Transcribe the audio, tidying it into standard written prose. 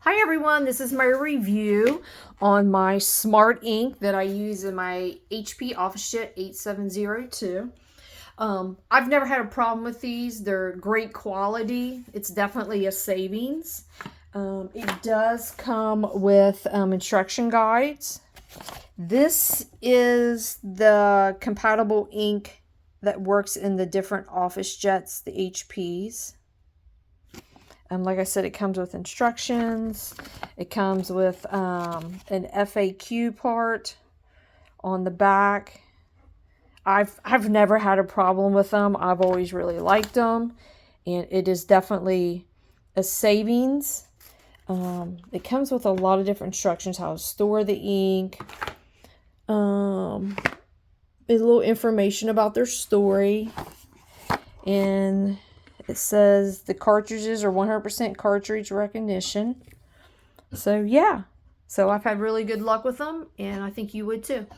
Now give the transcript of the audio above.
Hi everyone, this is my review on my Smart Ink that I use in my HP OfficeJet 8702. I've never had a problem with these. They're great quality. It's definitely a savings. It does come with instruction guides. This is the compatible ink that works in the different OfficeJets, the HPs. Like I said, it comes with instructions. It comes with an FAQ part on the back. I've never had a problem with them. I've always really liked them, and it is definitely a savings. It comes with a lot of different instructions how to store the ink. A little information about their story, and it says the cartridges are 100% cartridge recognition. So yeah, so I've had really good luck with them, and I think you would too.